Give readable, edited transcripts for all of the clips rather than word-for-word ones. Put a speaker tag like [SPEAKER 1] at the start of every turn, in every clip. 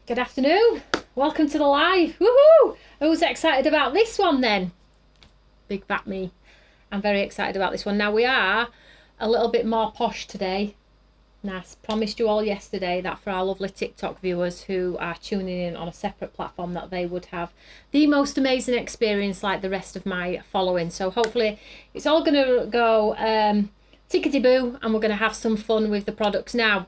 [SPEAKER 1] Good afternoon. Welcome to the live. Woohoo! Who's excited about this one then? Big fat me. I'm very excited about this one. Now we are a little bit more posh today. Now, I promised you all yesterday that for our lovely TikTok viewers who are tuning in on a separate platform that they would have the most amazing experience like the rest of my following. So hopefully it's all going to go tickety-boo and we're going to have some fun with the products. Now,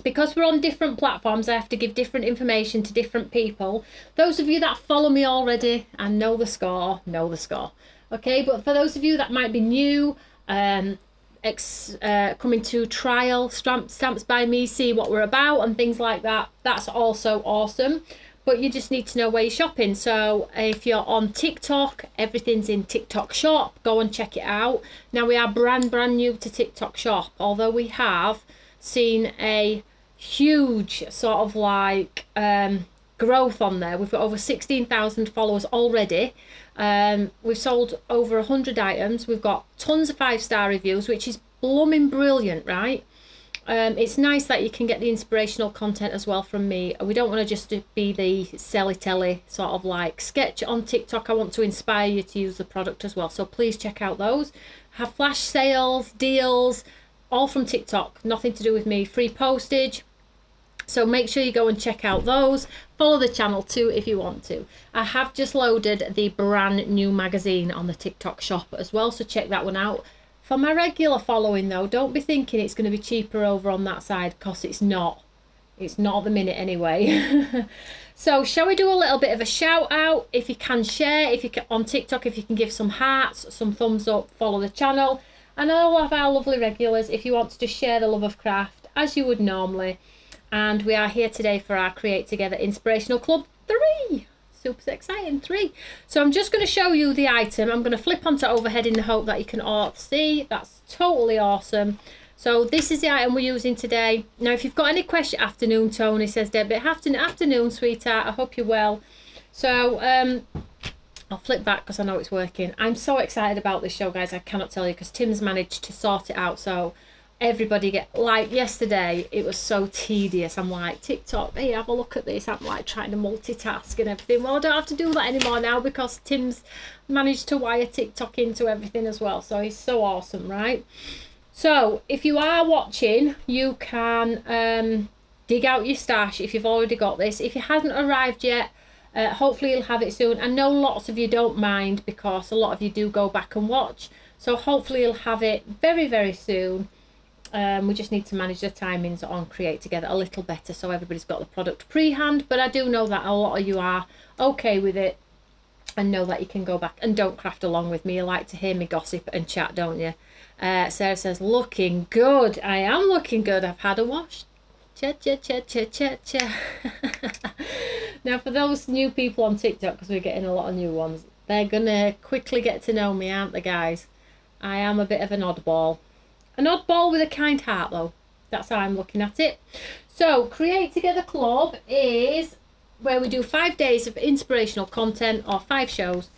[SPEAKER 1] because we're on different platforms, I have to give different information to different people. Those of you that follow me already and know the score, know the score. Okay, but for those of you that might be new, coming to trial stamps by me, see what we're about and things like that, that's also awesome. But you just need to know where you're shopping. So if you're on TikTok, everything's in TikTok Shop. Go and check it out. Now we are brand new to TikTok Shop, although we have seen a huge sort of like growth on there. We've got over 16,000 followers already. We've sold over 100 items. We've got tons of 5-star reviews, which is blooming brilliant, right? It's nice that you can get the inspirational content as well from me. We don't want to just be the selly-telly sort of like sketch on TikTok. I want to inspire you to use the product as well. So please check out those. Have flash sales, deals, all from TikTok, nothing to do with me, free postage. So make sure you go and check out those. Follow the channel too if you want to. I have just loaded the brand new magazine on the TikTok Shop as well, so check that one out. For my regular following though, don't be thinking it's going to be cheaper over on that side, because it's not. It's not at the minute anyway. So shall we do a little bit of a shout out? If you can share, if you can, on TikTok, if you can give some hearts, some thumbs up, follow the channel. And all of our lovely regulars, if you want to just share the love of craft as you would normally. And we are here today for our Create Together Inspirational Club 3. Super exciting, 3. So I'm just going to show you the item. I'm going to flip onto overhead in the hope that you can all see. That's totally awesome. So this is the item we're using today. Now, if you've got any question, afternoon, Tony, says Debbie. Afternoon, sweetheart. I hope you're well. So, I'll flip back because I know it's working. I'm so excited about this show, guys. I cannot tell you, because Tim's managed to sort it out. So everybody like yesterday, it was so tedious. I'm like, TikTok, hey, have a look at this. I'm like trying to multitask and everything. Well, I don't have to do that anymore now because Tim's managed to wire TikTok into everything as well. So he's so awesome, right? So if you are watching, you can dig out your stash if you've already got this. If it hasn't arrived yet, hopefully you'll have it soon. I know lots of you don't mind because a lot of you do go back and watch. So hopefully you'll have it very soon. We just need to manage the timings on Create Together a little better so everybody's got the product pre-hand. But I do know that a lot of you are okay with it and know that you can go back and don't craft along with me. You like to hear me gossip and chat, don't you? Sarah says, looking good. I am looking good. I've had a wash. Cha. Now, for those new people on TikTok, because we're getting a lot of new ones, they're going to quickly get to know me, aren't they, guys? I am a bit of an oddball. An oddball with a kind heart, though. That's how I'm looking at it. So, Create Together Club is where we do 5 days of inspirational content, or 5 shows.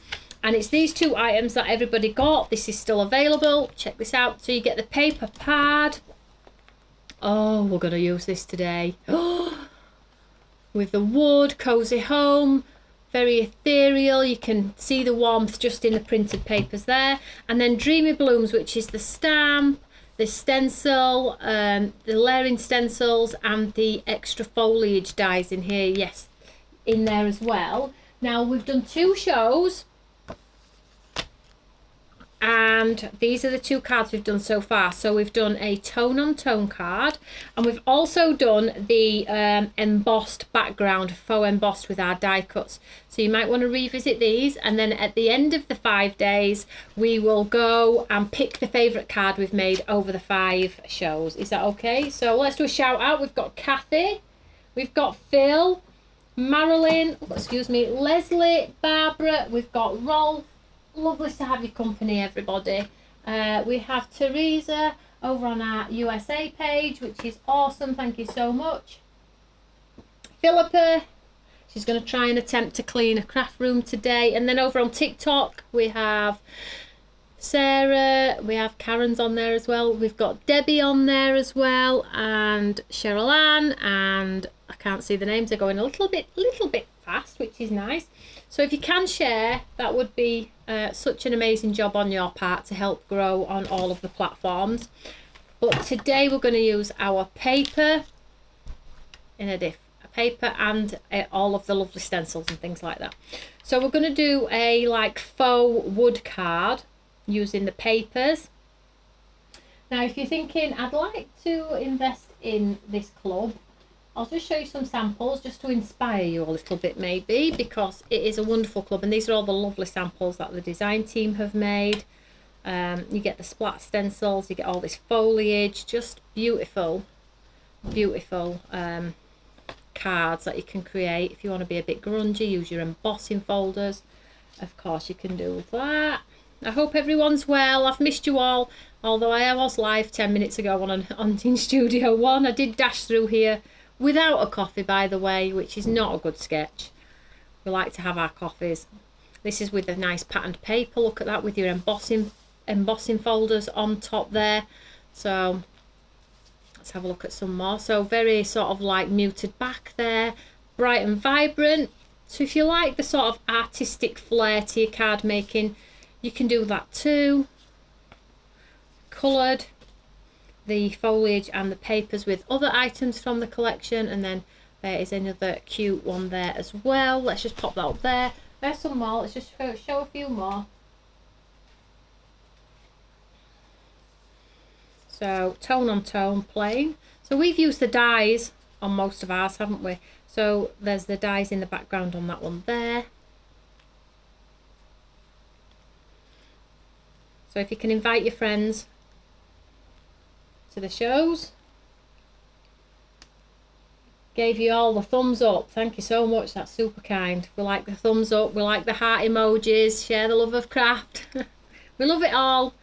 [SPEAKER 1] And it's these 2 items that everybody got. This is still available. Check this out. So you get the paper pad. Oh, we're going to use this today. With the wood, cozy home, very ethereal. You can see the warmth just in the printed papers there. And then Dreamy Blooms, which is the stamp, the stencil, the layering stencils, and the extra foliage dies in here. Yes, in there as well. Now, we've done 2 shows. And these are the 2 cards we've done so far. So we've done a tone-on-tone card, and we've also done the embossed background, faux embossed with our die cuts. So you might want to revisit these, and then at the end of the 5 days, we will go and pick the favourite card we've made over the 5 shows. Is that okay? So let's do a shout out. We've got Kathy, we've got Phil, Marilyn, Leslie, Barbara, we've got Rolf. Lovely to have your company, everybody. We have Teresa over on our USA page, which is awesome. Thank you so much. Philippa, she's going to try and attempt to clean a craft room today. And then over on TikTok, we have Sarah, we have Karen's on there as well. We've got Debbie on there as well, and Cheryl Ann, and I can't see the names. They're going a little bit fast, which is nice. So if you can share, that would be such an amazing job on your part to help grow on all of the platforms. But today we're going to use our paper in a paper and all of the lovely stencils and things like that. So we're going to do a like faux wood card using the papers. Now if you're thinking I'd like to invest in this club, I'll just show you some samples just to inspire you a little bit maybe, because it is a wonderful club and these are all the lovely samples that the design team have made. You get the splat stencils, you get all this foliage, just beautiful cards that you can create. If you want to be a bit grungy, use your embossing folders, of course you can do that. I hope everyone's well. I've missed you all, although I was live 10 minutes ago on in Studio One. I did dash through here without a coffee, by the way, which is not a good sketch. We like to have our coffees. This is with a nice patterned paper. Look at that, with your embossing folders on top there. So let's have a look at some more. So very sort of like muted back there, bright and vibrant. So if you like the sort of artistic flair to your card making, you can do that too. Coloured the foliage and the papers with other items from the collection, and then there is another cute one there as well. Let's just pop that up there. There's some more. Let's just show a few more. So tone on tone plain. So we've used the dies on most of ours, haven't we? So there's the dies in the background on that one there. So if you can invite your friends to the shows. Gave you all the thumbs up. Thank you so much. That's super kind. We like the thumbs up. We like the heart emojis. Share the love of craft. We love it all.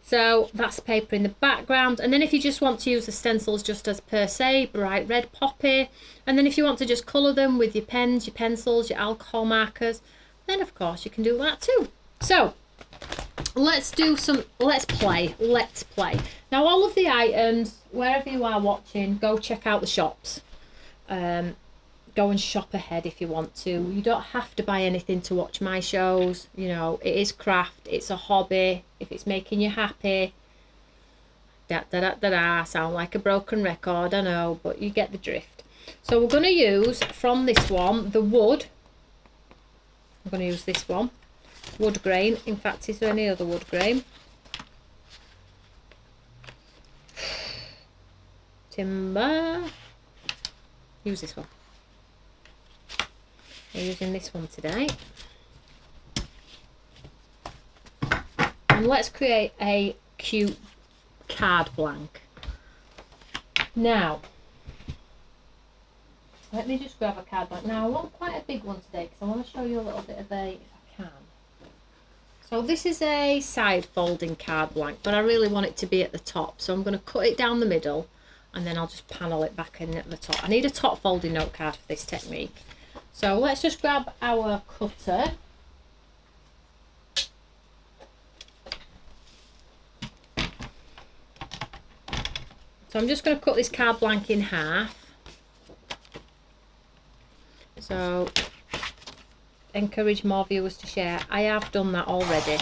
[SPEAKER 1] So that's paper in the background, and then if you just want to use the stencils just as per se, bright red poppy, and then if you want to just colour them with your pens, your pencils, your alcohol markers, then of course you can do that too. So let's play. Now all of the items, wherever you are watching, go check out the shops. Go and shop ahead if you want to. You don't have to buy anything to watch my shows. You know, it is craft, it's a hobby. If it's making you happy, sound like a broken record, I know, but you get the drift. So we're going to use from this one the wood. I'm going to use this one, wood grain. In fact, is there any other wood grain? Timber. Use this one. We're using this one today. And let's create a cute card blank. Now, let me just grab a card blank. Now I want quite a big one today because I want to show you a little bit of a, if I can. So this is a side folding card blank, but I really want it to be at the top. So I'm going to cut it down the middle and then I'll just panel it back in at the top. I need a top folding note card for this technique. So let's just grab our cutter. So I'm just going to cut this card blank in half. So encourage more viewers to share. I have done that already.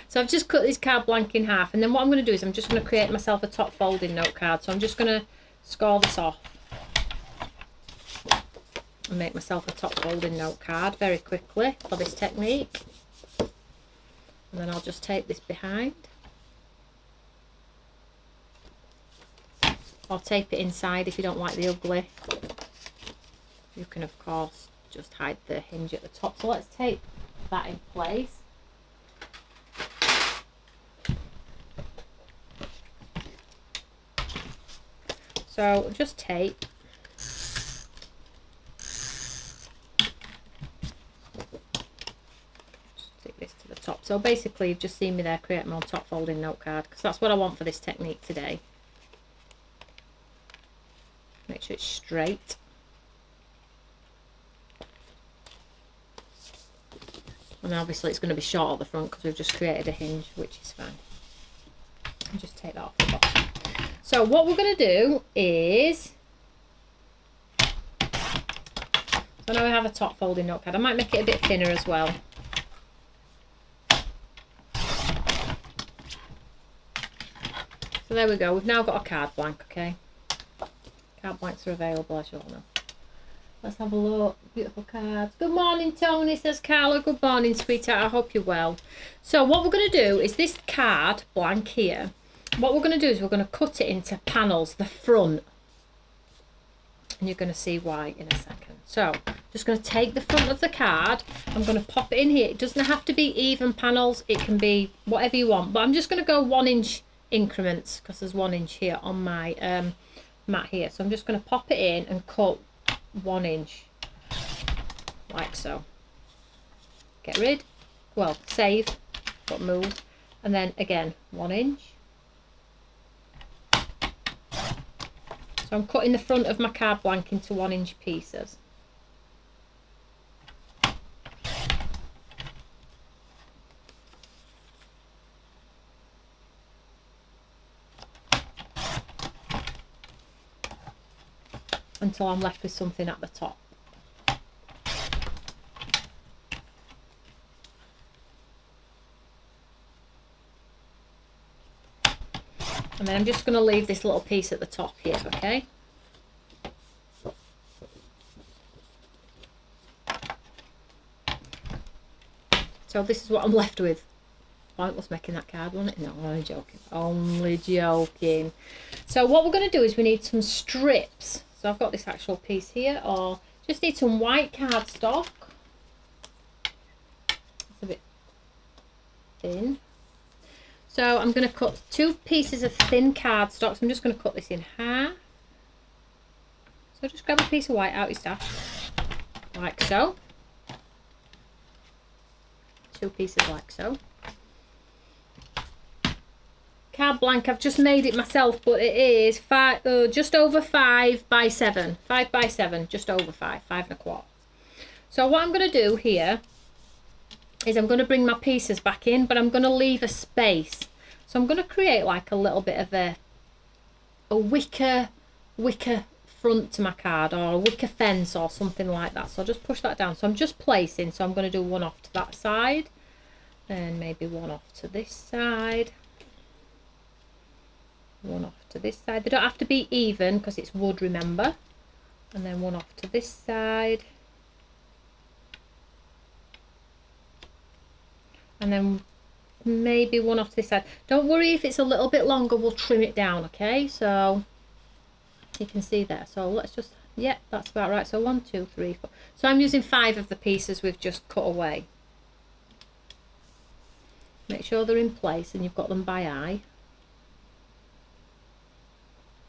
[SPEAKER 1] So I've just cut this card blank in half, and then what I'm going to do is I'm just going to create myself a top folding note card. So I'm just going to score this off and make myself a top folding note card very quickly for this technique. And then I'll just tape this behind, or tape it inside if you don't like the ugly. You can of course just hide the hinge at the top. So let's tape that in place. So just tape. Stick this to the top. So basically you've just seen me there create my own top folding note card, because that's what I want for this technique today. Make sure it's straight. And obviously it's going to be short at the front because we've just created a hinge, which is fine. I'll just take that off the bottom. So what we're going to do is, so now we have a top folding notepad. I might make it a bit thinner as well. So there we go. We've now got a card blank, okay? Card blanks are available, as you all know. Let's have a look. Beautiful cards. Good morning, Tony, says Carla. Good morning, sweetheart. I hope you're well. So what we're going to do is this card blank here. What we're going to do is we're going to cut it into panels, the front. And you're going to see why in a second. So just going to take the front of the card. I'm going to pop it in here. It doesn't have to be even panels. It can be whatever you want. But I'm just going to go 1 inch increments because there's 1 inch here on my mat here. So I'm just going to pop it in and cut 1 inch like so. Get rid, well, save, but move, and then again 1 inch. So I'm cutting the front of my card blank into 1 inch pieces. Until I'm left with something at the top. And then I'm just going to leave this little piece at the top here, okay? So this is what I'm left with. Pointless making that card, wasn't it? No, only joking. Only joking. So what we're going to do is we need some strips. So I've got this actual piece here, or just need some white cardstock. It's a bit thin. So I'm going to cut 2 pieces of thin cardstock. So I'm just going to cut this in half. So just grab a piece of white out your stash, like so. 2 pieces like so. Card blank, I've just made it myself, but it is just over 5 by 7. 5 by 7, just over 5, 5 1/4. So what I'm going to do here is I'm going to bring my pieces back in, but I'm going to leave a space. So I'm going to create like a little bit of a wicker front to my card, or a wicker fence or something like that. So I'll just push that down. So I'm just placing, so I'm going to do 1 off to that side, and maybe 1 off to this side. 1 off to this side. They don't have to be even because it's wood, remember. And then 1 off to this side. And then maybe 1 off to this side. Don't worry if it's a little bit longer, we'll trim it down, okay? So you can see there. So let's just, yeah, that's about right. So 1, 2, 3, 4. So I'm using 5 of the pieces we've just cut away. Make sure they're in place and you've got them by eye.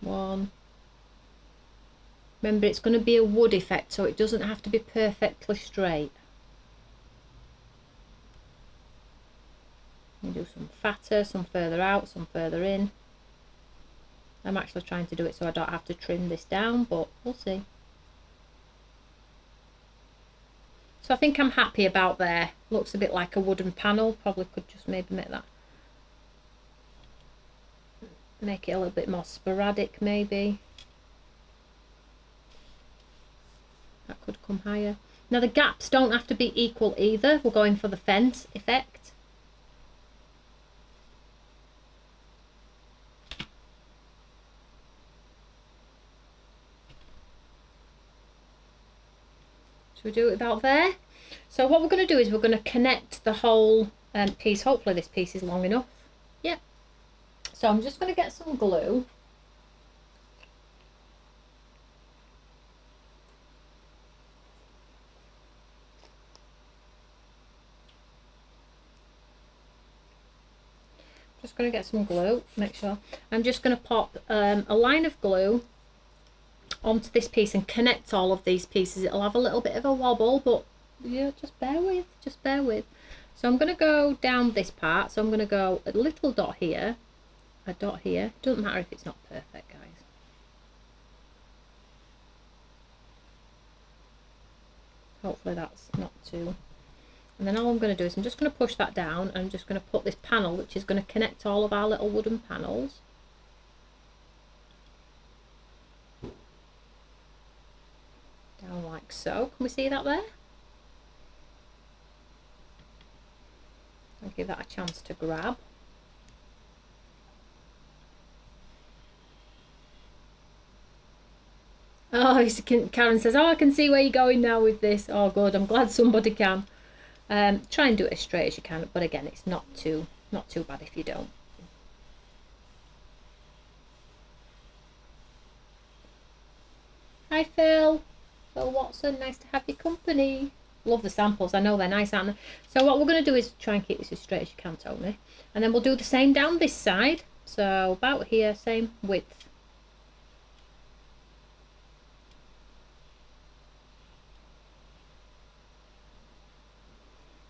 [SPEAKER 1] 1. Remember, it's going to be a wood effect, so it doesn't have to be perfectly straight. You do some fatter, some further out, some further in. I'm actually trying to do it so I don't have to trim this down, but we'll see. So I think I'm happy about there. Looks a bit like a wooden panel. Probably could just maybe make that, make it a little bit more sporadic maybe. That could come higher. Now the gaps don't have to be equal either. We're going for the fence effect. Should we do it about there? So what we're going to do is we're going to connect the whole piece. Hopefully this piece is long enough. Yep. So I'm just going to get some glue. Just going to get some glue, make sure. I'm just going to pop a line of glue onto this piece and connect all of these pieces. It'll have a little bit of a wobble, but yeah, just bear with, just bear with. So I'm going to go down this part. So I'm going to go a little dot here, a dot here. Doesn't matter if it's not perfect, guys. Hopefully that's not too And then all I'm going to do is I'm just going to push that down, and I'm just going to put this panel, which is going to connect all of our little wooden panels. Down like so. Can we see that there? I'll give that a chance to grab. Oh, Karen says, oh, I can see where you're going now with this. Oh, good. I'm glad somebody can. Try and do it as straight as you can, but again, it's not too bad if you don't. Hi, Phil. Phil Watson, nice to have your company. Love the samples. I know they're nice, aren't they? So what we're going to do is try and keep this as straight as you can, Tony. And then we'll do the same down this side. So about here, same width.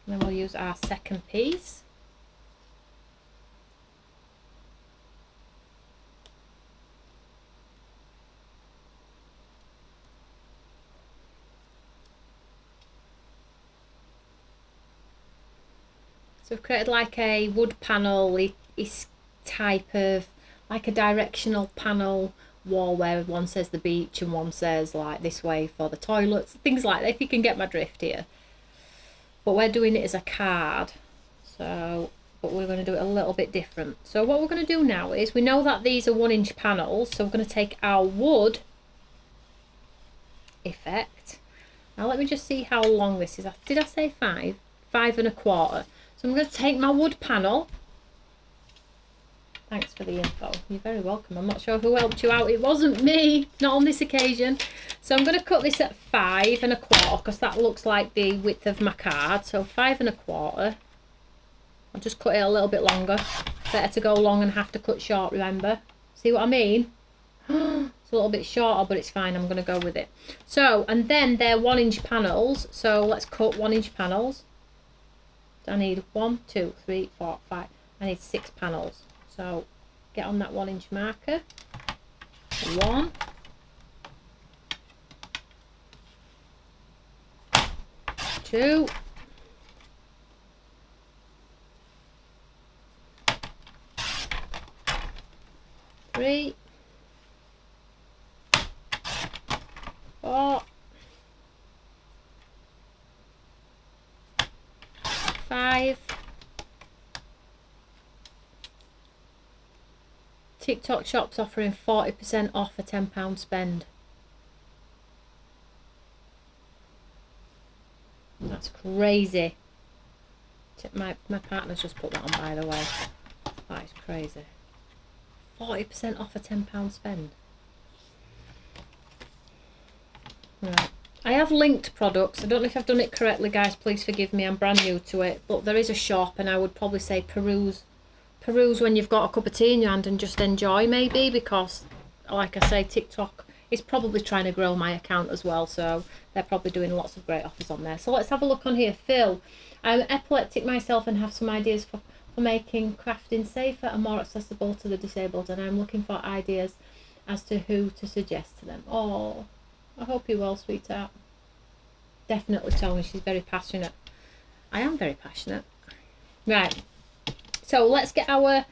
[SPEAKER 1] And then we'll use our second piece. So we've created like a wood panel type of, like a directional panel wall where one says the beach and one says like this way for the toilets, things like that, if you can get my drift here. But we're doing it as a card, so, but we're going to do it a little bit different. So what we're going to do now is, we know that these are 1-inch panels, so we're going to take our wood effect. Now let me just see how long this is. Did I say 5? 5 1/4. So I'm going to take my wood panel. Thanks for the info. You're very welcome. I'm not sure who helped you out. It wasn't me, not on this occasion. So I'm going to cut this at 5 1/4 because that looks like the width of my card. So 5 1/4. I'll just cut it a little bit longer. Better to go long and have to cut short, remember? See what I mean? It's a little bit shorter, but it's fine. I'm going to go with it. So, and then they're 1-inch panels. So let's cut 1-inch panels. I need 1, 2, 3, 4, 5. I need 6 panels. So get on that 1-inch marker. 1, 2, 3, 4, 5. TikTok shop's offering 40% off a £10 spend. That's crazy. My partner's just put that on, by the way. That is crazy. 40% off a £10 spend. Right. I have linked products. I don't know if I've done it correctly, guys. Please forgive me. I'm brand new to it. But there is a shop, and I would probably say peruse when you've got a cup of tea in your hand and just enjoy, maybe, because like I say, TikTok is probably trying to grow my account as well, so they're probably doing lots of great offers on there. So let's have a look on here. Phil, I'm epileptic myself and have some ideas for making crafting safer and more accessible to the disabled, and I'm looking for ideas as to who to suggest to them. Oh, I hope you're well, sweetheart. Definitely Toni, she's very passionate. I am very passionate. Right. So let's get our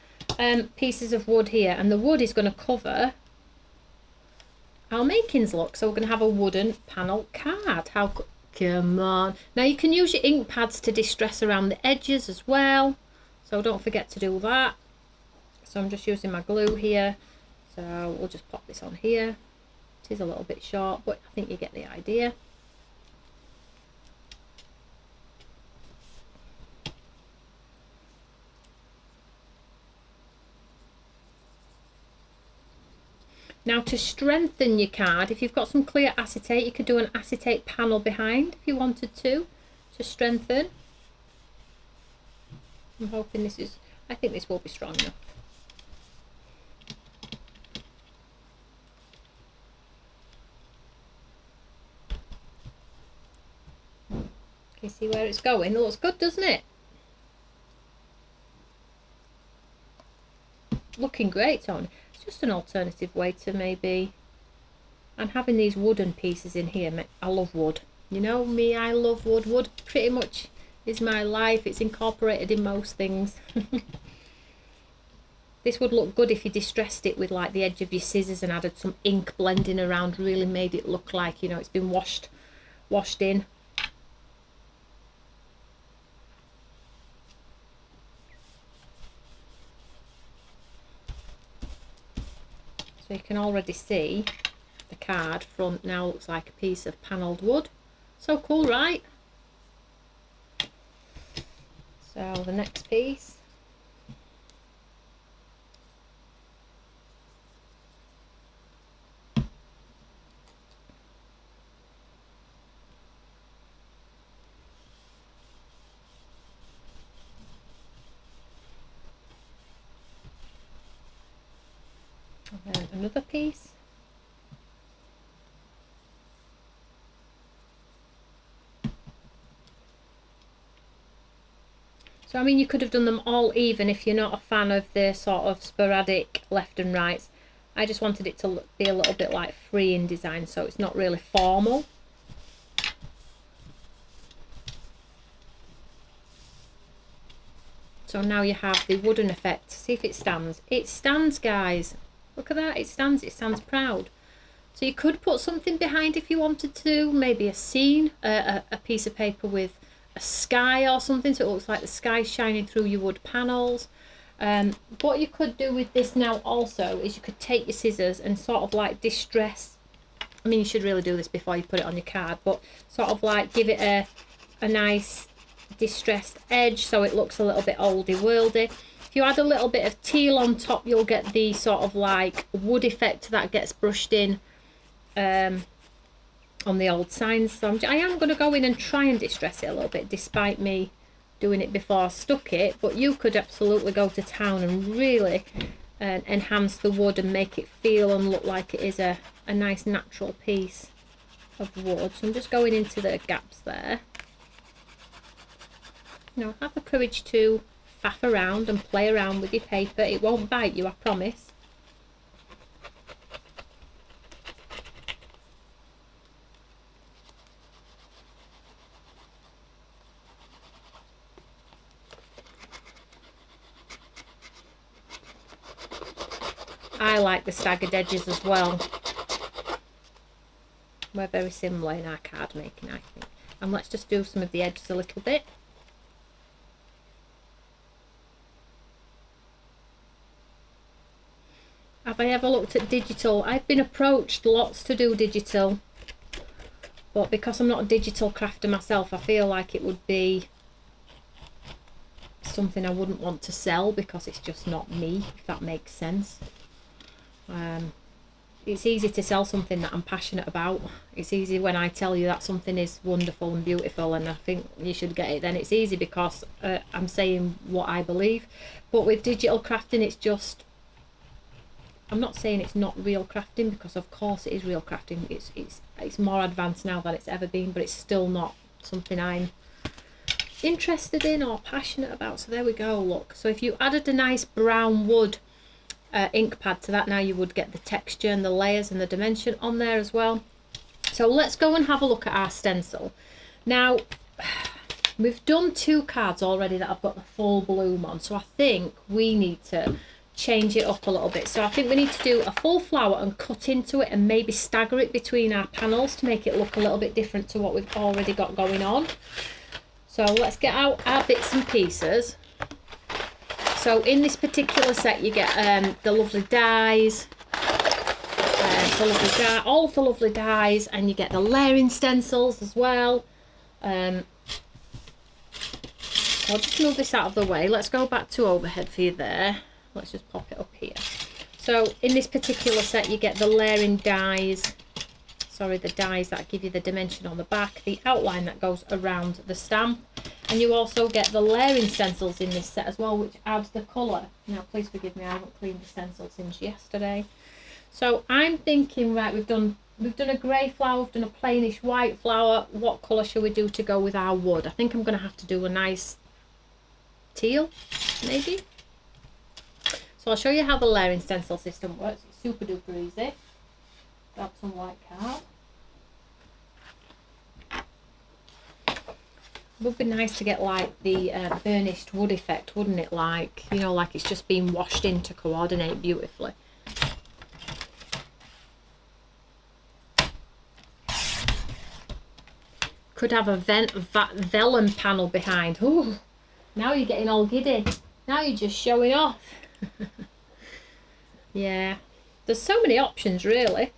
[SPEAKER 1] pieces of wood here, and the wood is going to cover our makings look. So we're going to have a wooden panel card. Come on. Now you can use your ink pads to distress around the edges as well. So don't forget to do that. So I'm just using my glue here. So we'll just pop this on here. It is a little bit short, but I think you get the idea. Now to strengthen your card, if you've got some clear acetate, you could do an acetate panel behind if you wanted to strengthen. I'm hoping I think this will be strong enough. Can you see where it's going? It looks good, doesn't it? Looking great, Toni. Just an alternative way to maybe, and having these wooden pieces in here, I love wood. You know me, I love wood. Wood pretty much is my life. It's incorporated in most things. This would look good if you distressed it with like the edge of your scissors and added some ink blending around, really made it look like, you know, it's been washed in. So you can already see the card front now looks like a piece of panelled wood. So cool, right? So the next piece. And then another piece. So I mean, you could have done them all even if you're not a fan of the sort of sporadic left and rights. I just wanted it to be a little bit like free in design, so it's not really formal. So now you have the wooden effect. See if it stands. It stands, guys. Look at that, it stands proud. So you could put something behind if you wanted to, maybe a scene, a piece of paper with a sky or something, so it looks like the sky shining through your wood panels. What you could do with this now also is you could take your scissors and sort of like distress, I mean you should really do this before you put it on your card, but sort of like give it a nice distressed edge so it looks a little bit oldie worldy. If you add a little bit of teal on top, you'll get the sort of like wood effect that gets brushed in on the old signs. So I am going to go in and try and distress it a little bit, despite me doing it before I stuck it, but you could absolutely go to town and really enhance the wood and make it feel and look like it is a nice natural piece of wood. So I'm just going into the gaps there. You know, have the courage to faff around and play around with your paper. It won't bite you, I promise. I like the staggered edges as well. We're very similar in our card making, I think. And let's just do some of the edges a little bit. Have I ever looked at digital? I've been approached lots to do digital, but because I'm not a digital crafter myself, I feel like it would be something I wouldn't want to sell because it's just not me, if that makes sense. It's easy to sell something that I'm passionate about. It's easy when I tell you that something is wonderful and beautiful and I think you should get it, then it's easy because I'm saying what I believe. But with digital crafting, it's just, I'm not saying it's not real crafting, because of course it is real crafting. It's more advanced now than it's ever been, but it's still not something I'm interested in or passionate about. So there we go, look. So if you added a nice brown wood ink pad to that, now you would get the texture and the layers and the dimension on there as well. So let's go and have a look at our stencil. Now we've done 2 cards already that I've got the full bloom on, so I think we need to change it up a little bit. So I think we need to do a full flower and cut into it and maybe stagger it between our panels to make it look a little bit different to what we've already got going on. So let's get out our bits and pieces. So in this particular set you get the lovely dies, all of the lovely dies, and you get the layering stencils as well. I'll just move this out of the way. Let's go back to overhead for you there. Let's just pop it up here. So in this particular set you get the layering dies, the dies that give you the dimension on the back, the outline that goes around the stamp, and you also get the layering stencils in this set as well, which adds the colour. Now please forgive me, I haven't cleaned the stencil since yesterday. So I'm thinking, right, we've done a grey flower, we've done a plainish white flower. What colour shall we do to go with our wood? I think I'm going to have to do a nice teal, maybe. So I'll show you how the layering stencil system works. It's super duper easy. Grab some white card. would be nice to get like the burnished wood effect, wouldn't it? Like, you know, like it's just been washed in to coordinate beautifully. Could have a vellum panel behind. Ooh, now you're getting all giddy. Now you're just showing off. Yeah, there's so many options really.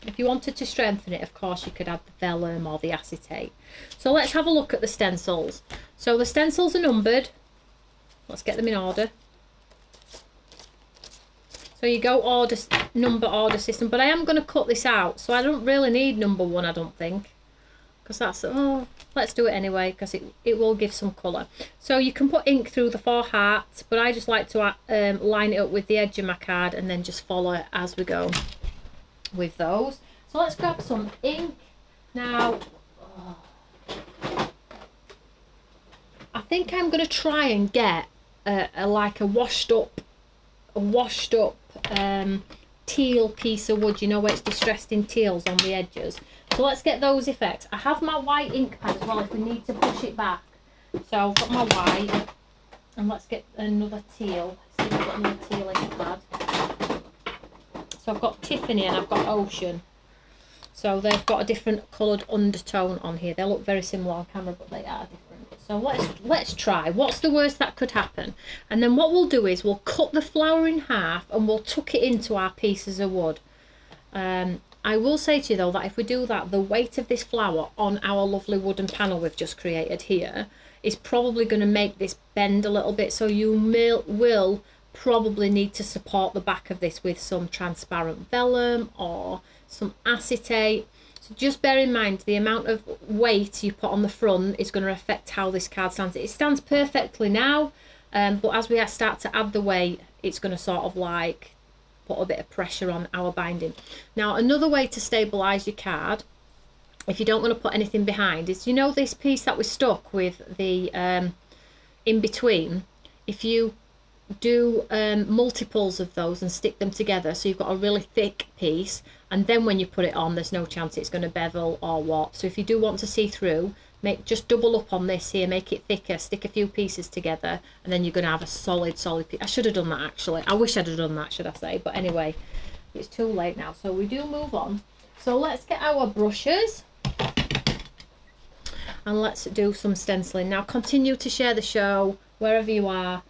[SPEAKER 1] If you wanted to strengthen it, of course, you could add the vellum or the acetate. So let's have a look at the stencils. So the stencils are numbered. Let's get them in order. So you go order, number order system, but I am going to cut this out. So I don't really need number 1, I don't think. Because that's, oh, let's do it anyway, because it will give some colour. So you can put ink through the 4 hearts, but I just like to line it up with the edge of my card and then just follow it as we go with those. So let's grab some ink. Now, I think I'm going to try and get like a washed up teal piece of wood, you know, where it's distressed in teals on the edges. So let's get those effects. I have my white ink pad as well if we need to push it back. So I've got my white, and let's get another teal. See if I've got another teal ink pad. So I've got Tiffany and I've got Ocean. So they've got a different coloured undertone on here. They look very similar on camera, but they are different. So let's try. What's the worst that could happen? And then what we'll do is we'll cut the flower in half and we'll tuck it into our pieces of wood. I will say to you though that if we do that, the weight of this flower on our lovely wooden panel we've just created here is probably going to make this bend a little bit. So you will probably need to support the back of this with some transparent vellum or some acetate. So just bear in mind the amount of weight you put on the front is going to affect how this card stands. It stands perfectly now, but as we start to add the weight, it's going to sort of like put a bit of pressure on our binding. Now another way to stabilize your card, if you don't want to put anything behind, is, you know, this piece that we stuck with the in between, if you do multiples of those and stick them together so you've got a really thick piece, and then when you put it on there's no chance it's going to bevel or what. So if you do want to see through, just double up on this here, make it thicker, stick a few pieces together, and then you're going to have a solid piece. I should have done that actually. I wish I'd have done that, should I say, but anyway, it's too late now, so we do move on. So let's get our brushes and let's do some stenciling. Now continue to share the show wherever you are.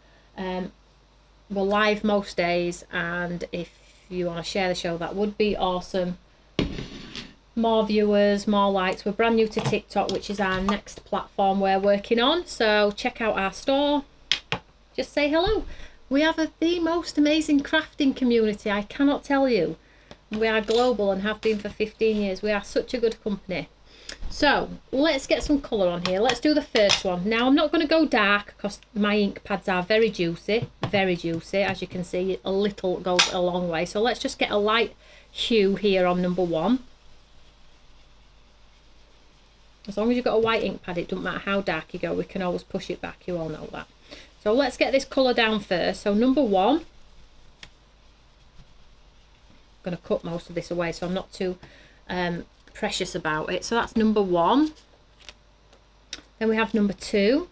[SPEAKER 1] We're live most days, and if you want to share the show, that would be awesome. More viewers, more likes. We're brand new to TikTok, which is our next platform we're working on, so check out our store, just say hello. We have the most amazing crafting community, I cannot tell you. We are global and have been for 15 years. We are such a good company. So let's get some colour on here. Let's do the first one. Now I'm not going to go dark because my ink pads are very juicy, as you can see. A little goes a long way. So let's just get a light hue here on number 1. As long as you've got a white ink pad, it doesn't matter how dark you go, we can always push it back, you all know that. So let's get this colour down first. So number 1, I'm going to cut most of this away so I'm not too precious about it. So that's number 1. Then we have number 2.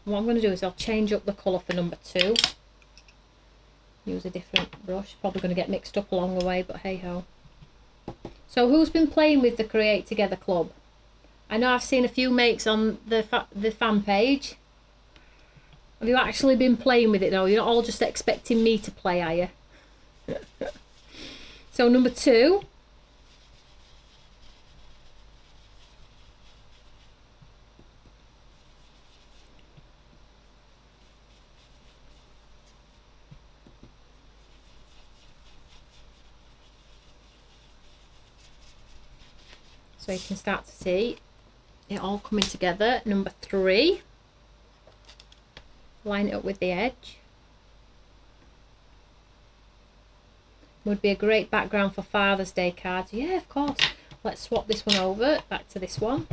[SPEAKER 1] What I'm going to do is I'll change up the colour for number 2. Use a different brush. Probably going to get mixed up along the way, but hey ho. So who's been playing with the Create Together Club? I know I've seen a few makes on the fan page. Have you actually been playing with it? No, you're not all just expecting me to play, are you? So number 2. So you can start to see it all coming together. Number 3, line it up with the edge. Would be a great background for Father's Day cards. Yeah, of course. Let's swap this one over, back to this one.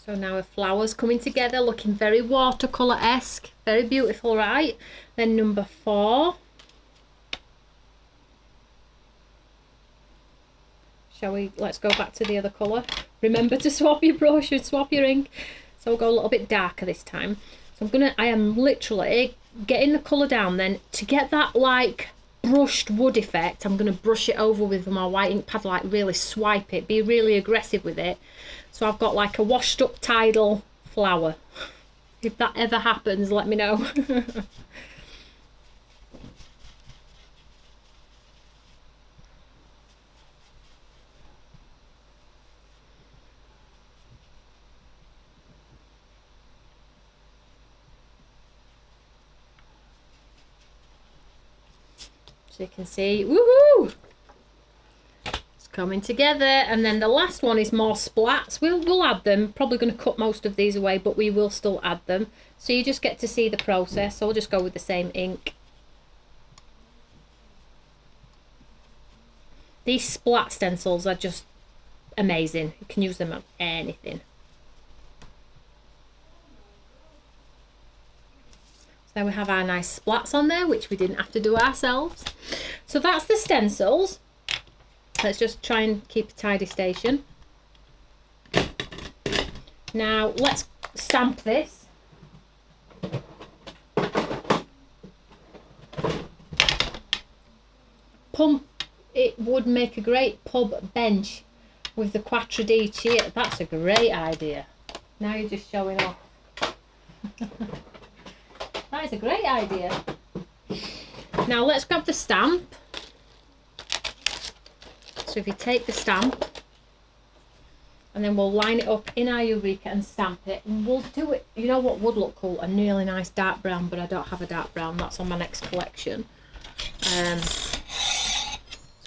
[SPEAKER 1] So now our flowers coming together, looking very watercolour-esque, very beautiful, right? Then number 4. Shall we, let's go back to the other colour. Remember to swap your brush and swap your ink. So we'll go a little bit darker this time. So I am literally getting the colour down then. To get that like brushed wood effect, I'm going to brush it over with my white ink pad, like really swipe it, be really aggressive with it. So I've got like a washed up tidal flower. If that ever happens, let me know. So you can see, woohoo! It's coming together. And then the last one is more splats. We'll add them. Probably going to cut most of these away, but we will still add them. So you just get to see the process. So we'll just go with the same ink. These splat stencils are just amazing. You can use them on anything. So we have our nice splats on there, which we didn't have to do ourselves. So that's the stencils. Let's just try and keep a tidy station. Now let's stamp this. It would make a great pub bench with the Quatre D cheer. That's a great idea. Now you're just showing off. That is a great idea. Now let's grab the stamp. So if you take the stamp, and then we'll line it up in our Eureka and stamp it, and we'll do it. You know what would look cool? A really nice dark brown, but I don't have a dark brown. That's on my next collection. So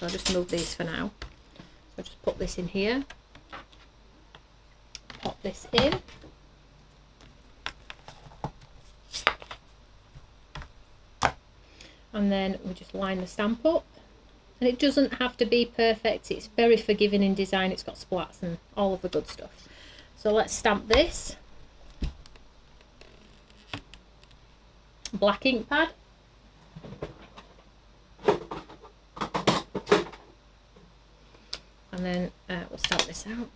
[SPEAKER 1] I'll just move these for now. So I'll just put this in here. Pop this in. And then we just line the stamp up, and it doesn't have to be perfect. It's very forgiving in design. It's got splats and all of the good stuff. So let's stamp this. Black ink pad. And then we'll stamp this out.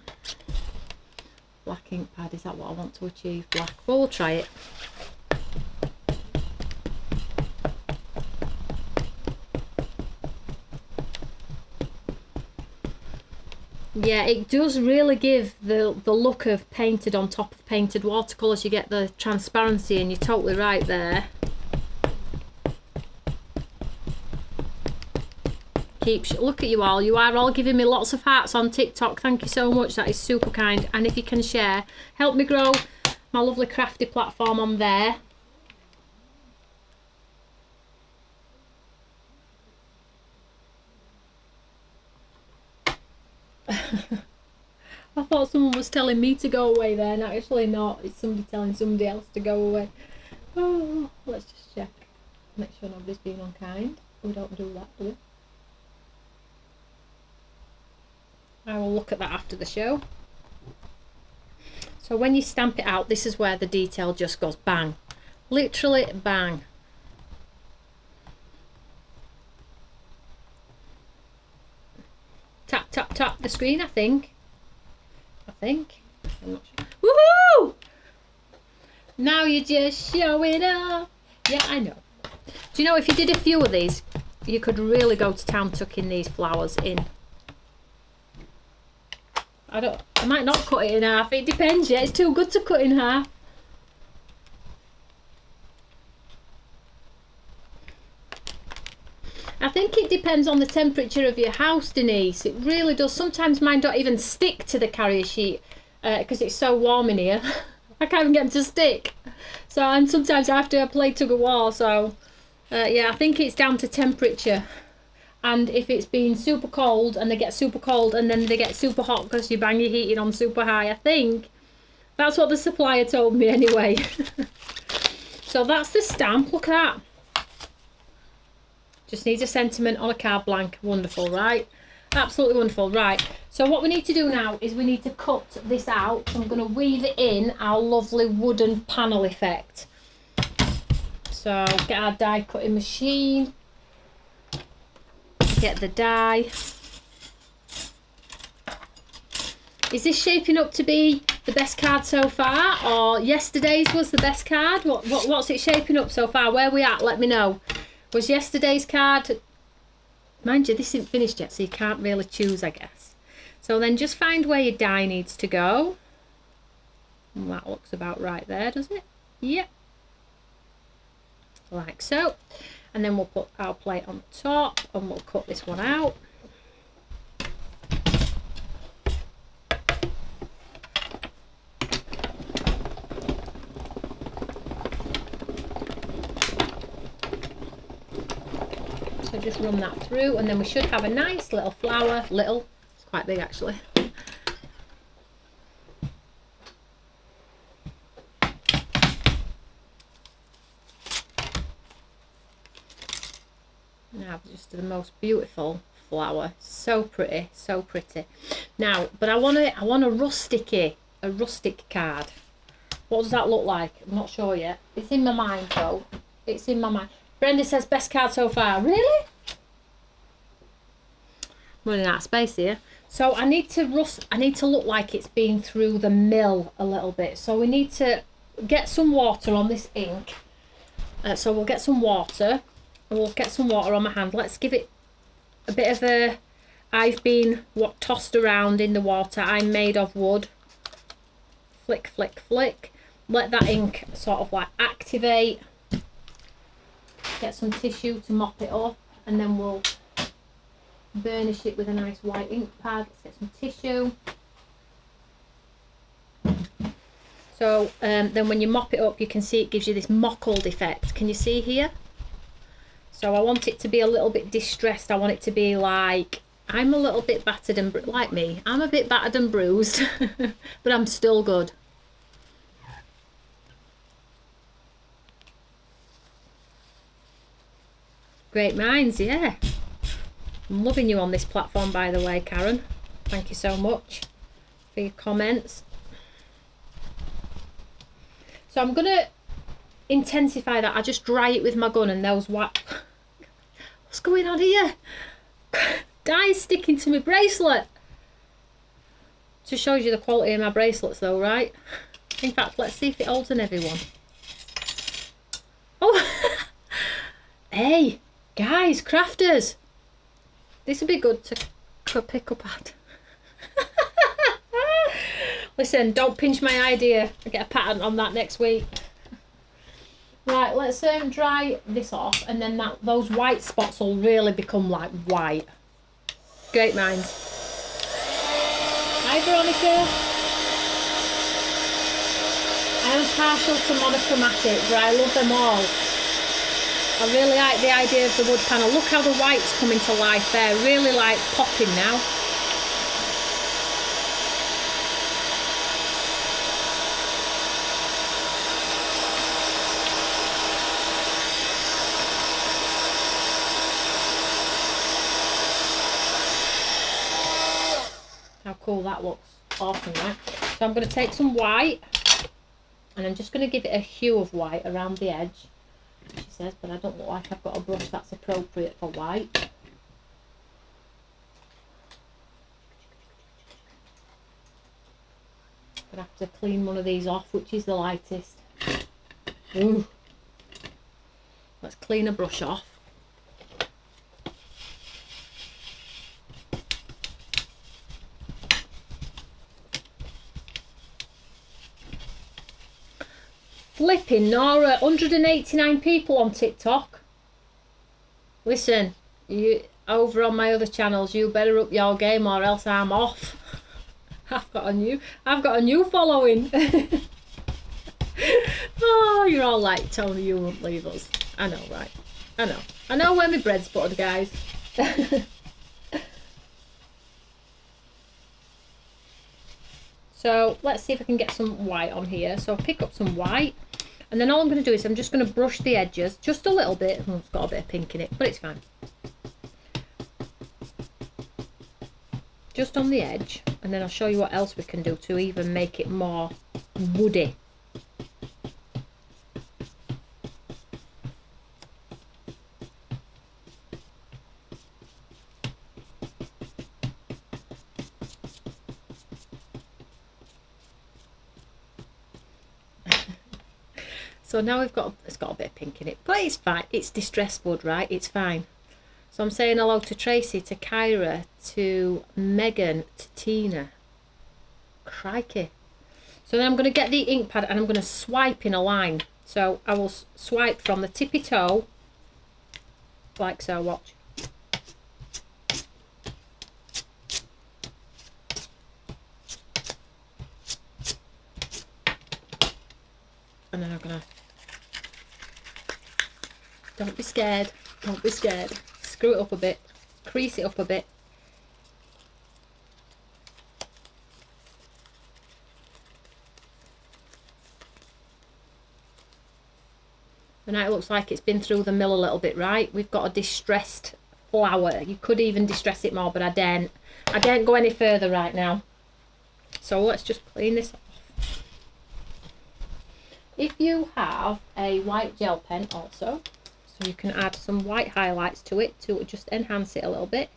[SPEAKER 1] Black ink pad, is that what I want to achieve? Black. Well, we'll try it. Yeah, it does really give the look of painted on top of painted watercolours. You get the transparency, and you're totally right there. Look at you all. You are all giving me lots of hearts on TikTok. Thank you so much. That is super kind. And if you can share, help me grow my lovely crafty platform on there. I thought someone was telling me to go away there, and actually not. It's somebody telling somebody else to go away. Oh, let's just check. Make sure nobody's being unkind. We don't do that, do we? I will look at that after the show. So when you stamp it out, this is where the detail just goes bang. Literally bang. Tap, tap, tap the screen, I think. I'm not sure. Woohoo! Now you're just showing up. Yeah, I know. Do you know, if you did a few of these, you could really go to town tucking these flowers in. I might not cut it in half. It depends, yeah. It's too good to cut in half. I think it depends on the temperature of your house, Denise. It really does. Sometimes mine don't even stick to the carrier sheet because it's so warm in here. I can't even get them to stick. So, and sometimes I have to play tug of war. So, yeah, I think it's down to temperature. And if it's been super cold and they get super cold and then they get super hot because you bang your heating on super high, I think that's what the supplier told me anyway. So that's the stamp. Look at that. Just needs a sentiment on a card blank. Wonderful, right? Absolutely wonderful. Right, so what we need to do now is we need to cut this out. So I'm going to weave it in our lovely wooden panel effect. So get our die cutting machine, get the die. Is this shaping up to be the best card so far, or yesterday's was the best card? What's it shaping up so far? Where are we at? Let me know. Was yesterday's card... Mind you, this isn't finished yet, so you can't really choose, I guess. So then just find where your die needs to go. And that looks about right there, does it? Yep. Like so. And then we'll put our plate on top and we'll cut this one out. So just run that through and then we should have a nice little flower. Little, it's quite big actually. Now just the most beautiful flower, so pretty, so pretty. Now, but I want a rustic card. What does that look like? I'm not sure yet. It's in my mind though. It's in my mind. Brenda says best card so far. Really? Running out of space here. So I need to look like it's been through the mill a little bit. So we need to get some water on this ink. So we'll get some water. And we'll get some water on my hand. Let's give it a bit of a... I've been tossed around in the water. I'm made of wood. Flick, flick, flick. Let that ink sort of like activate. Get some tissue to mop it up. And then we'll burnish it with a nice white ink pad. Let's get some tissue. So then when you mop it up, you can see it gives you this mottled effect. Can you see here? So I want it to be a little bit distressed. I want it to be like, I'm a little bit battered and, like me, I'm a bit battered and bruised, but I'm still good. Great minds, yeah. I'm loving you on this platform, by the way, Karen. Thank you so much for your comments. So I'm going to intensify that. I just dry it with my gun and those what's going on here? Dye is sticking to my bracelet. Just shows you the quality of my bracelets though, right? In fact, let's see if it holds on everyone. Oh, hey guys, crafters, this would be good to pick up at. Listen, don't pinch my idea. I get a patent on that next week. Right, let's dry this off, and then those white spots will really become like white. Great minds. Hi Veronica. I am partial to monochromatic, but I love them all. I really like the idea of the wood panel. Look how the white's coming to life there. Really like popping now. How cool that looks. Awesome, right? So I'm going to take some white and I'm just going to give it a hue of white around the edge, she says, but I don't look like I've got a brush that's appropriate for white. I'm going to have to clean one of these off, which is the lightest. Ooh. Let's clean a brush off. Flipping Nora, 189 people on TikTok. Listen, you over on my other channels, you better up your game or else I'm off. I've got a new following. Oh, you're all like, Tony, you won't leave us. I know, right? I know where my bread's buttered, guys. So let's see if I can get some white on here. So I'll pick up some white, and then all I'm going to do is I'm just going to brush the edges just a little bit. Oh, it's got a bit of pink in it, but it's fine. just on the edge, and then I'll show you what else we can do to even make it more woody. So now it's got a bit of pink in it, but it's fine. It's distressed wood, right? It's fine. So I'm saying hello to Tracy, to Kyra, to Megan, to Tina. Crikey. So then I'm going to get the ink pad and I'm going to swipe in a line. So I will swipe from the tippy toe, like so, watch. And then I'm going to, don't be scared, don't be scared. Screw it up a bit, crease it up a bit. And now it looks like it's been through the mill a little bit, right? We've got a distressed flower. You could even distress it more, but I daren't go any further right now. So let's just clean this off. If you have a white gel pen also, so you can add some white highlights to it to just enhance it a little bit.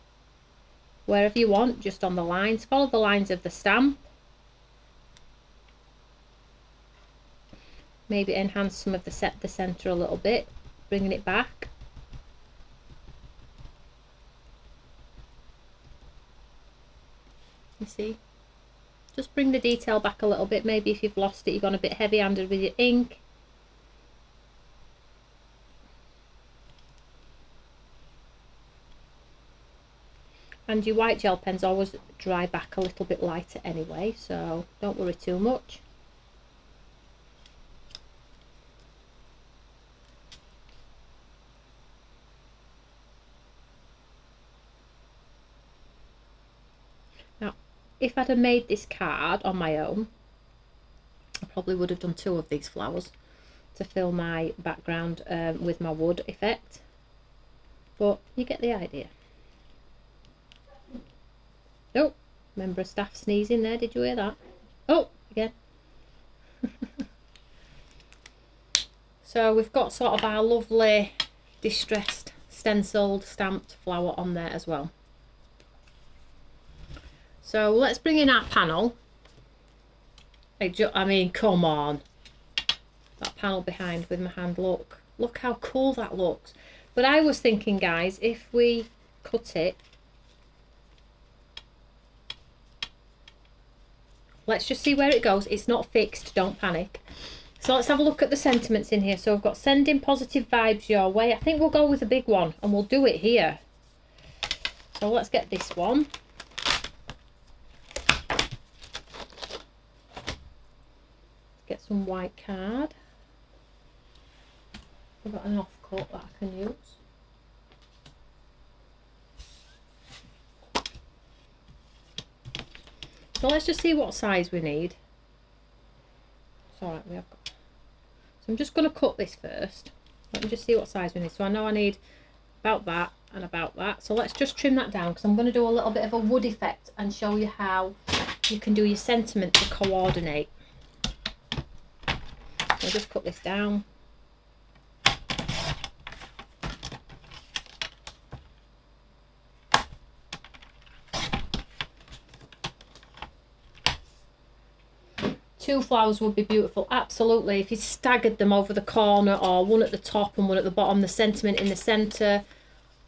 [SPEAKER 1] Wherever you want, just on the lines. Follow the lines of the stamp. Maybe enhance some of the centre a little bit, bringing it back. You see? Just bring the detail back a little bit. Maybe if you've lost it, you've gone a bit heavy-handed with your ink. And your white gel pens always dry back a little bit lighter anyway, so don't worry too much. Now, if I'd have made this card on my own, I probably would have done 2 of these flowers to fill my background with my wood effect. But you get the idea. Oh, member of staff sneezing there, did you hear that? Oh, again. So we've got sort of our lovely distressed, stenciled, stamped flower on there as well. So let's bring in our panel. I mean, come on. That panel behind with my hand, look how cool that looks. But I was thinking, guys, if we cut it, let's just see where it goes. It's not fixed, don't panic. So let's have a look at the sentiments in here. So I've got sending positive vibes your way. I think we'll go with the big one and we'll do it here. So let's get this one. Get some white card. I've got an offcut that I can use. So let's just see what size we need. It's alright, we have got. So I'm just going to cut this first. Let me just see what size we need. So I know I need about that and about that. So let's just trim that down because I'm going to do a little bit of a wood effect and show you how you can do your sentiment to coordinate. I'll just cut this down. Two flowers would be beautiful, absolutely. If you staggered them over the corner or one at the top and one at the bottom, the sentiment in the centre.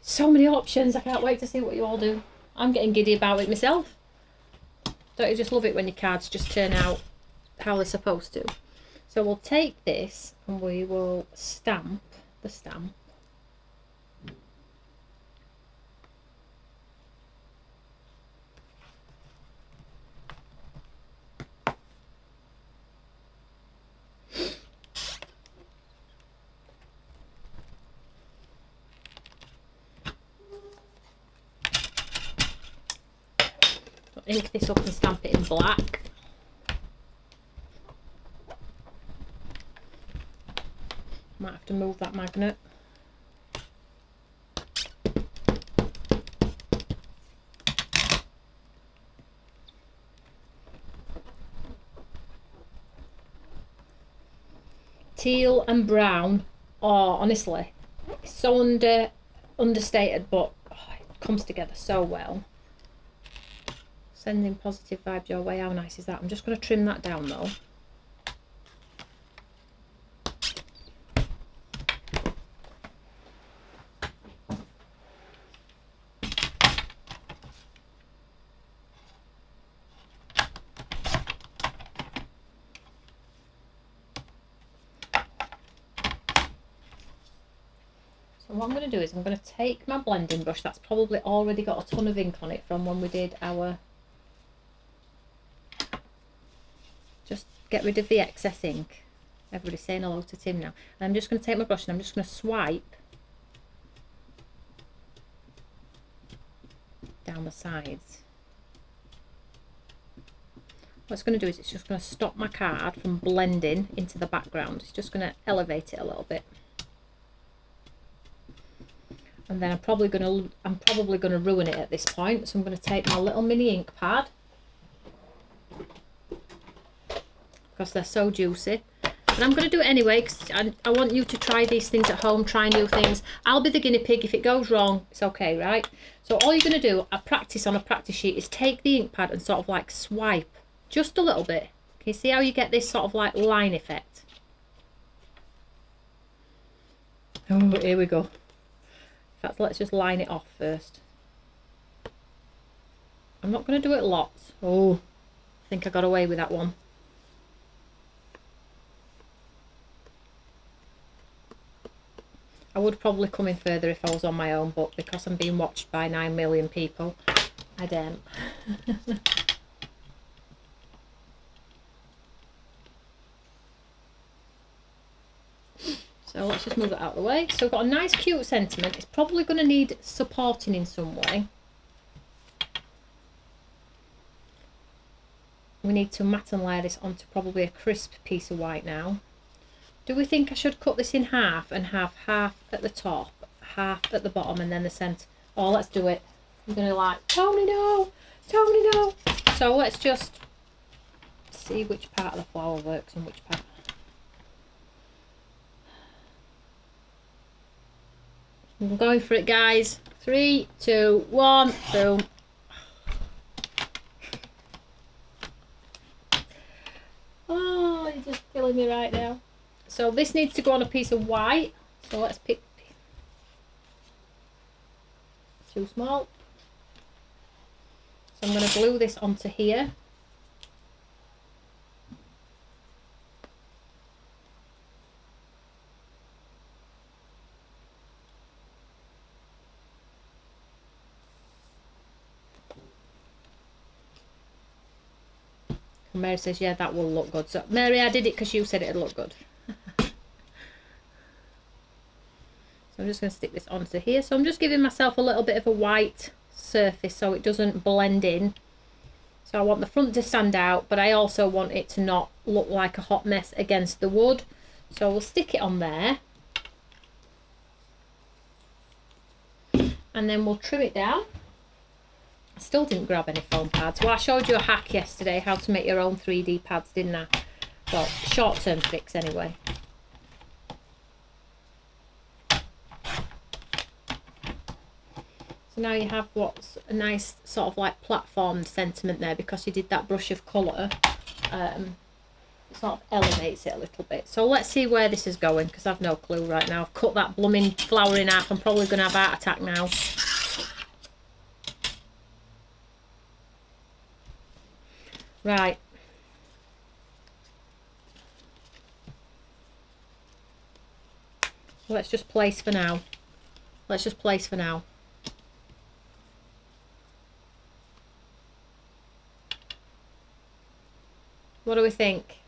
[SPEAKER 1] So many options. I can't wait to see what you all do. I'm getting giddy about it myself. Don't you just love it when your cards just turn out how they're supposed to? So we'll take this and we will stamp the stamp. Ink this up and stamp it in black. Might have to move that magnet. teal and brown. Oh, honestly, it's so understated, but it comes together so well. Sending positive vibes your way. How nice is that? I'm just going to trim that down though. So what I'm going to do is I'm going to take my blending brush that's probably already got a ton of ink on it from when we did our... Just get rid of the excess ink. Everybody's saying hello to Tim now. And I'm just going to take my brush and I'm just going to swipe down the sides. What it's going to do is it's just going to stop my card from blending into the background. It's just going to elevate it a little bit. And then I'm probably going to ruin it at this point. So I'm going to take my little mini ink pad, because they're so juicy. And I'm going to do it anyway because I want you to try these things at home, try new things. I'll be the guinea pig. If it goes wrong, it's okay, right? So all you're going to do, a practice on a practice sheet, is take the ink pad and sort of like swipe just a little bit. Can you see how you get this sort of like line effect? Oh, here we go. In fact, let's just line it off first. I'm not going to do it lots. Oh, I think I got away with that one. I would probably come in further if I was on my own, but because I'm being watched by 9 million people, I daren't. So let's just move it out of the way. So we've got a nice cute sentiment. It's probably going to need supporting in some way. We need to matte and layer this onto probably a crisp piece of white now. Do we think I should cut this in half and have half at the top, half at the bottom, and then the centre? Oh, let's do it. I'm going to like, Toni, no! Toni, no! So let's just see which part of the flower works and which part. I'm going for it, guys. 3, 2, 1, boom. Oh, you're just killing me right now. So this needs to go on a piece of white. So let's pick. Too small. So I'm going to glue this onto here. And Mary says, yeah, that will look good. So Mary, I did it because you said it'd look good. So I'm just going to stick this onto here. So I'm just giving myself a little bit of a white surface so it doesn't blend in. So I want the front to stand out, but I also want it to not look like a hot mess against the wood. So we'll stick it on there. And then we'll trim it down. I still didn't grab any foam pads. Well, I showed you a hack yesterday, how to make your own 3D pads, didn't I? Well, short-term fix anyway. So now you have what's a nice sort of like platformed sentiment there, because you did that brush of colour. It sort of elevates it a little bit. So let's see where this is going, because I've no clue right now. I've cut that blooming flower in half. I'm probably going to have a heart attack now. Right. Let's just place for now. Let's just place for now. What do we think?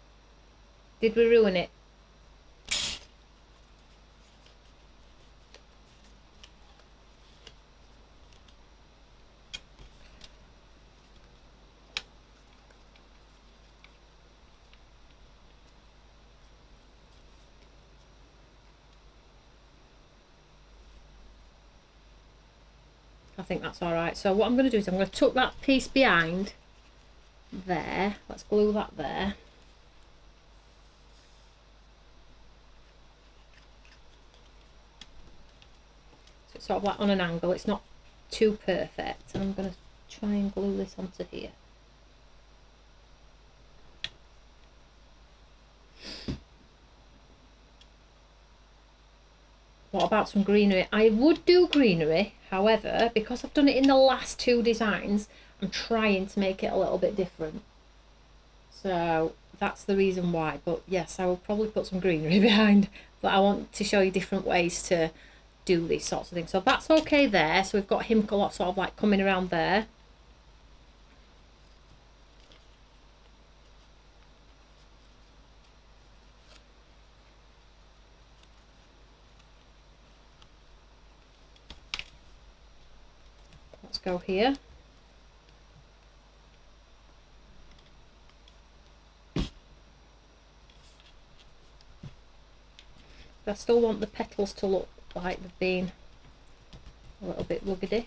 [SPEAKER 1] Did we ruin it? I think that's all right. So what I'm going to do is I'm going to tuck that piece behind there. Let's glue that there. It's sort of like on an angle, it's not too perfect. And I'm going to try and glue this onto here. What about some greenery? I would do greenery, however, because I've done it in the last two designs, I'm trying to make it a little bit different. So that's the reason why. But yes, I will probably put some greenery behind, but I want to show you different ways to do these sorts of things. So that's okay there. So we've got him sort of like coming around there. Let's go here. I still want the petals to look like they've been a little bit ruggedy.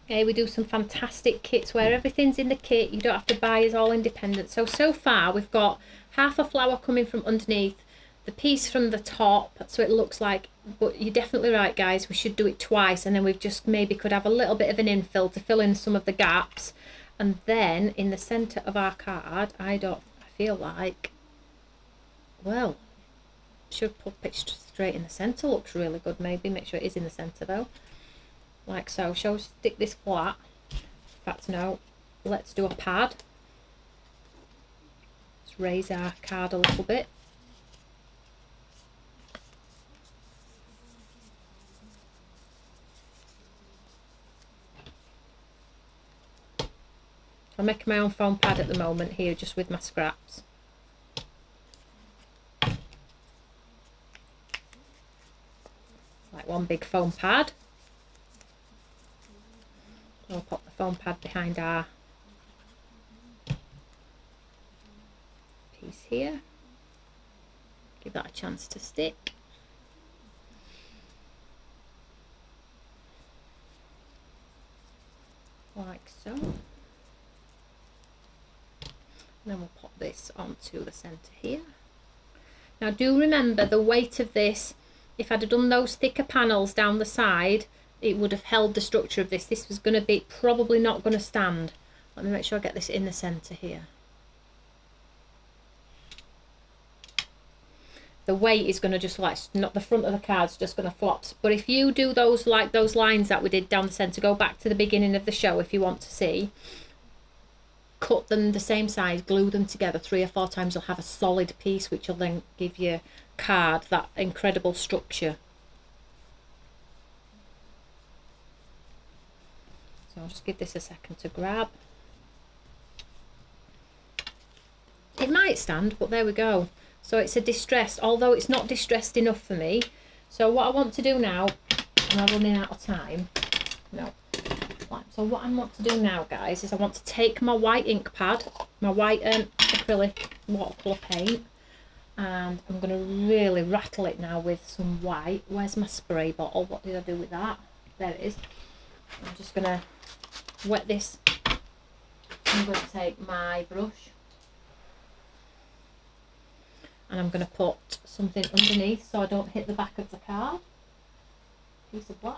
[SPEAKER 1] Okay, we do some fantastic kits where everything's in the kit. You don't have to buy, it's all independent. So far we've got half a flower coming from underneath, the piece from the top, so it looks like, but you're definitely right guys, we should do it twice, and then we've just maybe could have a little bit of an infill to fill in some of the gaps. And then in the centre of our card, I feel like, well, should put it straight in the centre, looks really good. Maybe make sure it is in the centre though, like so. Shall we stick this flat? In fact no, let's do a pad. Let's raise our card a little bit. I'm making my own foam pad at the moment here, just with my scraps. Like one big foam pad. I'll pop the foam pad behind our piece here. Give that a chance to stick. Like so. And then we'll pop this onto the centre here. Now do remember the weight of this. If I'd have done those thicker panels down the side, it would have held the structure of this. This was going to be probably not going to stand. Let me make sure I get this in the centre here. The weight is going to just like, not the front of the card's just going to flop. But if you do those, like those lines that we did down the centre, go back to the beginning of the show if you want to see. Cut them the same size, glue them together 3 or 4 times, you'll have a solid piece which will then give your card that incredible structure. So I'll just give this a second to grab. It might stand, but there we go. So it's a distressed, although it's not distressed enough for me. So what I want to do now, and I'm running out of time, no. So what I want to do now guys is I want to take my white ink pad, my white acrylic watercolour paint, and I'm going to really rattle it now with some white. Where's my spray bottle? What did I do with that? There it is. I'm just going to wet this. I'm going to take my brush and I'm going to put something underneath so I don't hit the back of the card. Piece of black.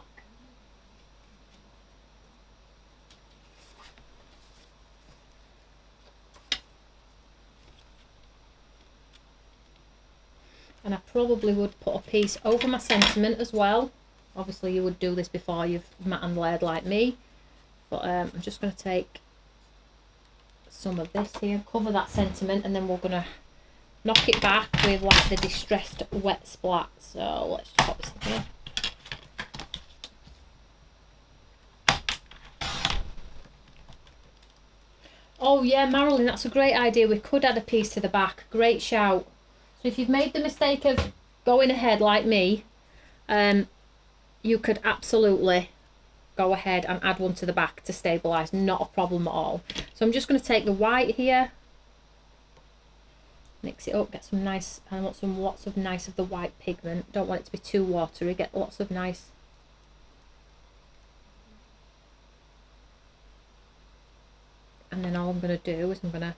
[SPEAKER 1] And I probably would put a piece over my sentiment as well. Obviously you would do this before you've mat and layered like me. But I'm just going to take some of this here, cover that sentiment, and then we're going to knock it back with like the distressed wet splat. So let's just pop this in here. Oh yeah, Marilyn, that's a great idea. We could add a piece to the back. Great shout. So if you've made the mistake of going ahead like me, you could absolutely go ahead and add one to the back to stabilise. Not a problem at all. So I'm just going to take the white here, mix it up, get some nice, I want some lots of nice of the white pigment. Don't want it to be too watery. Get lots of nice and then all I'm going to do is I'm going to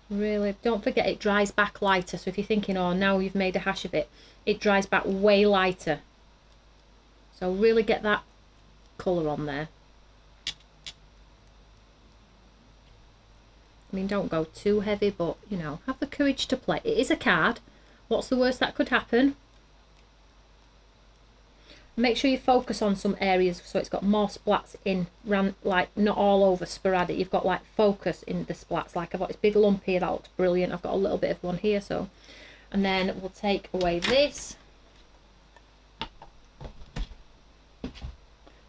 [SPEAKER 1] really, don't forget it dries back lighter. So if you're thinking, oh, now you've made a hash of it, it dries back way lighter. So really get that colour on there. I mean, don't go too heavy, but, you know, have the courage to play. It is a card. What's the worst that could happen? Make sure you focus on some areas so it's got more splats in, like not all over sporadic. You've got like focus in the splats. Like I've got this big lump here, that looks brilliant. I've got a little bit of one here, so. And then we'll take away this.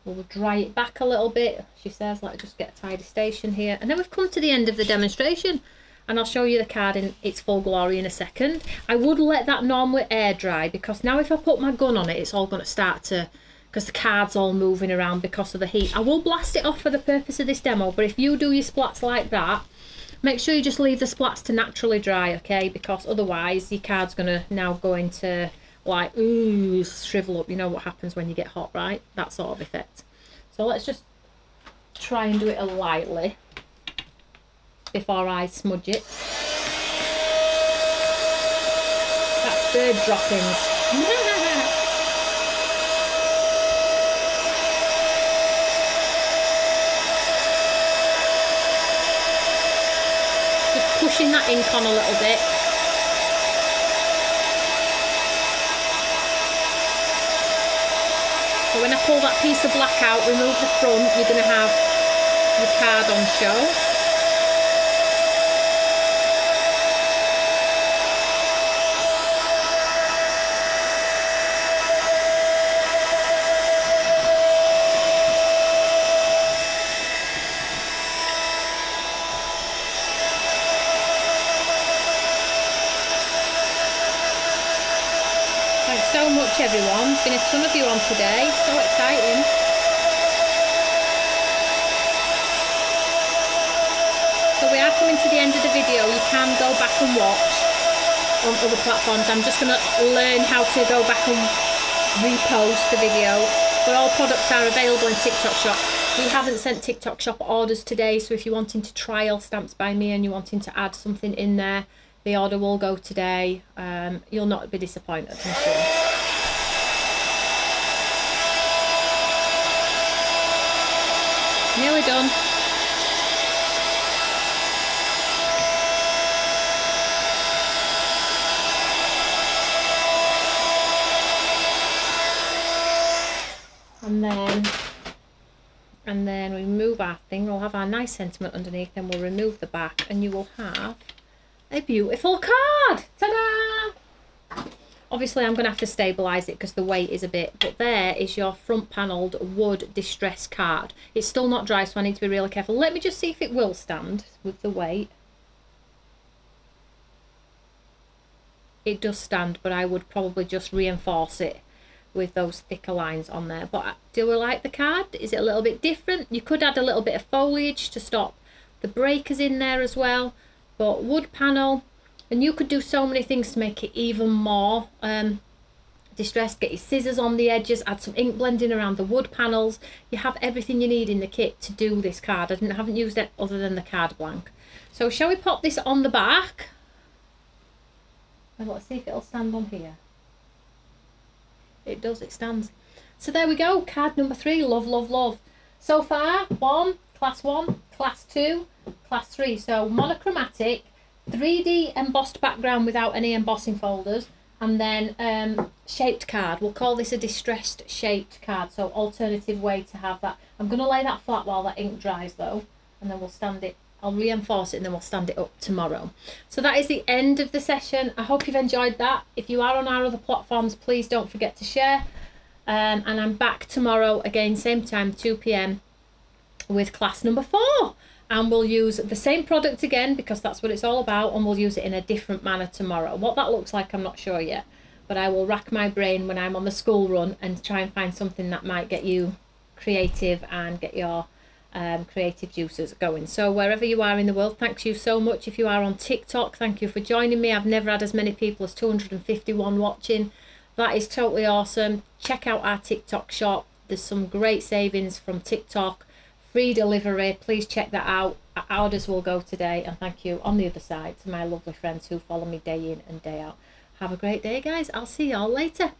[SPEAKER 1] We'll dry it back a little bit, she says, like just get a tidy station here. And then we've come to the end of the demonstration, and I'll show you the card in its full glory in a second. I would let that normally air dry, because now if I put my gun on it, it's all going to start to, because the card's all moving around because of the heat. I will blast it off for the purpose of this demo, but if you do your splats like that, make sure you just leave the splats to naturally dry, okay? Because otherwise your card's going to now go into like, ooh, shrivel up. You know what happens when you get hot, right? That sort of effect. So let's just try and do it lightly before I smudge it. That's bird droppings. Just pushing that ink on a little bit. So when I pull that piece of black out, remove the front, you're going to have your card on show. So much, everyone. Been a ton of you on today. So exciting. So we are coming to the end of the video. You can go back and watch on other platforms. I'm just going to learn how to go back and repost the video. But all products are available in TikTok Shop. We haven't sent TikTok Shop orders today, so if you're wanting to trial Stamps by Me and you're wanting to add something in there, the order will go today. You'll not be disappointed, I'm sure. Nearly done. And then we remove our thing. We'll have our nice sentiment underneath, then we'll remove the back, and you will have a beautiful card. Ta-da! Obviously I'm going to have to stabilise it because the weight is a bit, but there is your front panelled wood distress card. It's still not dry, so I need to be really careful. Let me just see if it will stand with the weight. It does stand, but I would probably just reinforce it with those thicker lines on there. But do we like the card? Is it a little bit different? You could add a little bit of foliage to stop the breakers in there as well. But wood panel, and you could do so many things to make it even more distressed. Get your scissors on the edges, add some ink blending around the wood panels. You have everything you need in the kit to do this card. I haven't used it other than the card blank. So shall we pop this on the back? Well, let's see if it'll stand on here. It does, it stands. So there we go, card number 3. Love, love, love. So far, class 1, class 2, class 3. So monochromatic, 3D embossed background without any embossing folders, and then shaped card. We'll call this a distressed shaped card. So alternative way to have that. I'm going to lay that flat while that ink dries though, and then we'll stand it. I'll reinforce it and then we'll stand it up tomorrow. So that is the end of the session. I hope you've enjoyed that. If you are on our other platforms, please don't forget to share. And I'm back tomorrow again, same time, 2 p.m. with class number 4. And we'll use the same product again because that's what it's all about, and we'll use it in a different manner tomorrow. What that looks like, I'm not sure yet. But I will rack my brain when I'm on the school run and try and find something that might get you creative and get your creative juices going. So wherever you are in the world, thanks you so much. If you are on TikTok, thank you for joining me. I've never had as many people as 251 watching. That is totally awesome. Check out our TikTok shop. There's some great savings from TikTok. Free delivery. Please check that out. Our orders will go today. And thank you on the other side to my lovely friends who follow me day in and day out. Have a great day, guys. I'll see y'all later.